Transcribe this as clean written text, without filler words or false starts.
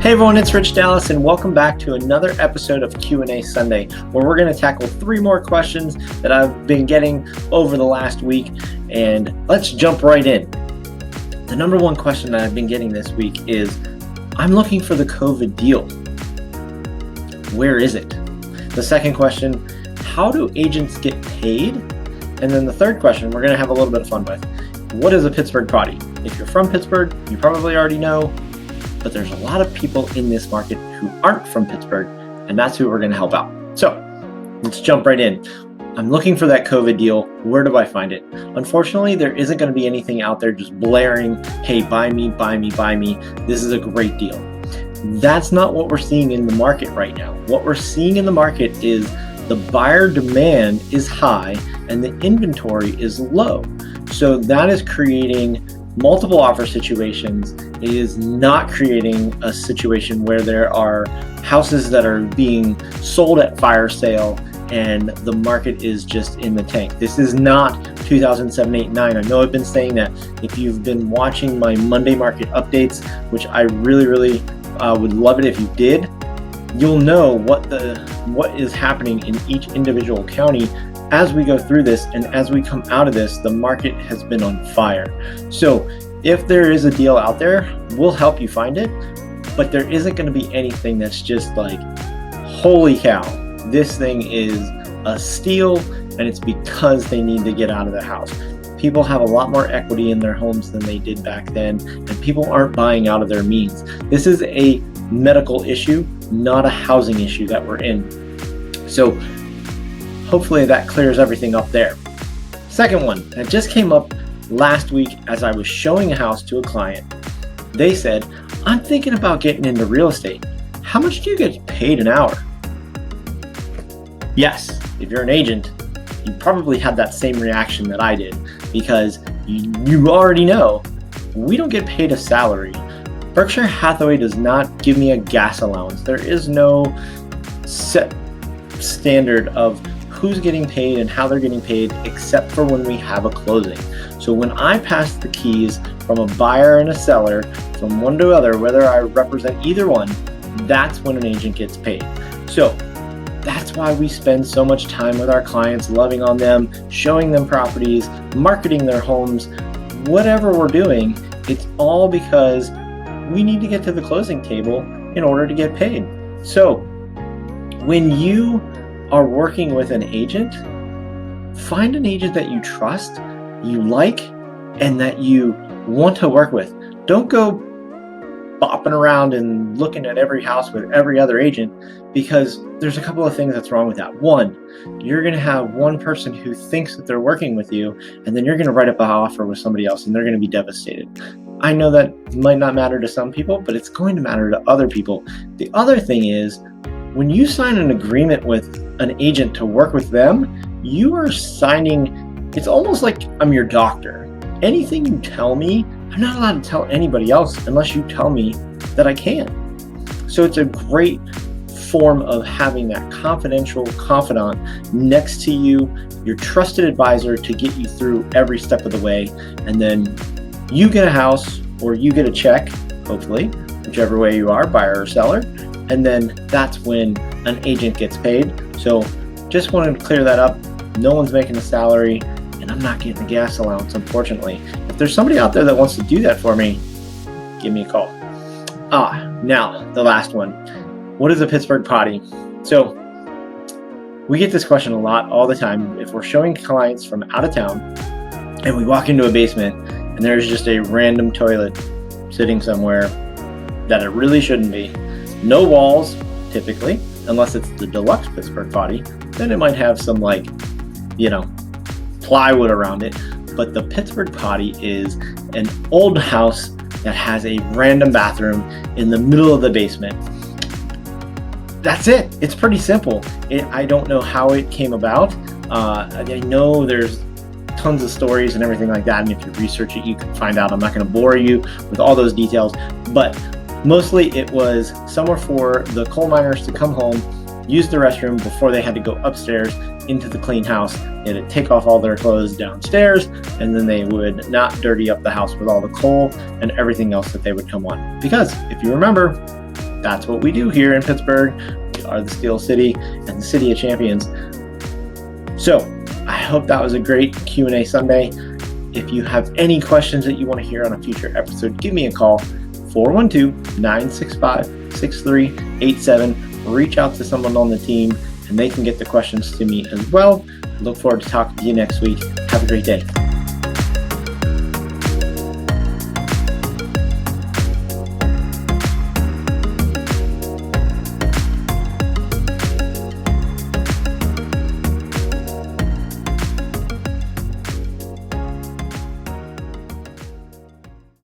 Hey everyone, it's Rich Dallas and welcome back to another episode of Q&A Sunday, where we're going to tackle 3 more questions that I've been getting over the last week, and let's jump right in. The number one question that I've been getting this week is, I'm looking for the COVID deal. Where is it? The second question, how do agents get paid? And then the third question we're going to have a little bit of fun with. What is a Pittsburgh Potty? If you're from Pittsburgh, you probably already know, but there's a lot of people in this market who aren't from Pittsburgh, and that's who we're going to help out. So let's jump right in. I'm looking for that COVID deal. Where do I find it? Unfortunately, there isn't going to be anything out there just blaring, hey, buy me, buy me, buy me. This is a great deal. That's not what we're seeing in the market right now. What we're seeing in the market is the buyer demand is high and the inventory is low. So that is creating multiple offer situations. It is not creating a situation where there are houses that are being sold at fire sale and the market is just in the tank. This is not 2007, 8, 9. I know I've been saying that. If you've been watching my Monday market updates, which I really would love it if you did, you'll know what is happening in each individual county as we go through this, and as we come out of this, the market has been on fire. So if there is a deal out there, we'll help you find it, but there isn't going to be anything that's just like, holy cow, this thing is a steal, and it's because they need to get out of the house. People have a lot more equity in their homes than they did back then, and people aren't buying out of their means. This is a medical issue, not a housing issue that we're in. So hopefully that clears everything up there. Second one, that just came up last week as I was showing a house to a client. They said, I'm thinking about getting into real estate. How much do you get paid an hour? Yes, if you're an agent, you probably had that same reaction that I did, because you already know we don't get paid a salary. Berkshire Hathaway does not give me a gas allowance. There is no set standard of who's getting paid and how they're getting paid, except for when we have a closing. So when I pass the keys from a buyer and a seller from one to other, whether I represent either one, that's when an agent gets paid. So that's why we spend so much time with our clients, loving on them, showing them properties, marketing their homes, whatever we're doing. It's all because we need to get to the closing table in order to get paid. So when you are working with an agent, find an agent that you trust, you like, and that you want to work with. Don't go bopping around and looking at every house with every other agent, because there's a couple of things that's wrong with that. One, you're going to have one person who thinks that they're working with you, and then you're going to write up an offer with somebody else and they're going to be devastated. I know that might not matter to some people, but it's going to matter to other people. The other thing is, when you sign an agreement with an agent to work with them, you are signing, it's almost like I'm your doctor. Anything you tell me, I'm not allowed to tell anybody else unless you tell me that I can. So it's a great form of having that confidential confidant next to you, your trusted advisor, to get you through every step of the way. And then you get a house, or you get a check, hopefully, whichever way you are, buyer or seller. And then that's when an agent gets paid. So just wanted to clear that up. No one's making a salary, and I'm not getting a gas allowance, unfortunately. If there's somebody out there that wants to do that for me, give me a call. Now the last one. What is a Pittsburgh Potty? So we get this question a lot, all the time. If we're showing clients from out of town and we walk into a basement and there's just a random toilet sitting somewhere that it really shouldn't be, no walls, typically, unless it's the deluxe Pittsburgh Potty, then it might have some plywood around it. But the Pittsburgh Potty is an old house that has a random bathroom in the middle of the basement. That's it. It's pretty simple. I don't know how it came about. I know there's tons of stories and everything like that, and if you research it, you can find out. I'm not going to bore you with all those details, but mostly it was somewhere for the coal miners to come home, use the restroom before they had to go upstairs into the clean house. They had to take off all their clothes downstairs, and then they would not dirty up the house with all the coal and everything else that they would come on. Because if you remember, that's what we do here in Pittsburgh. We are the Steel City and the City of Champions. So I hope that was a great Q&A Sunday. If you have any questions that you want to hear on a future episode, give me a call, 412-965-6387. Reach out to someone on the team and they can get the questions to me as well. Look forward to talking to you next week. Have a great day.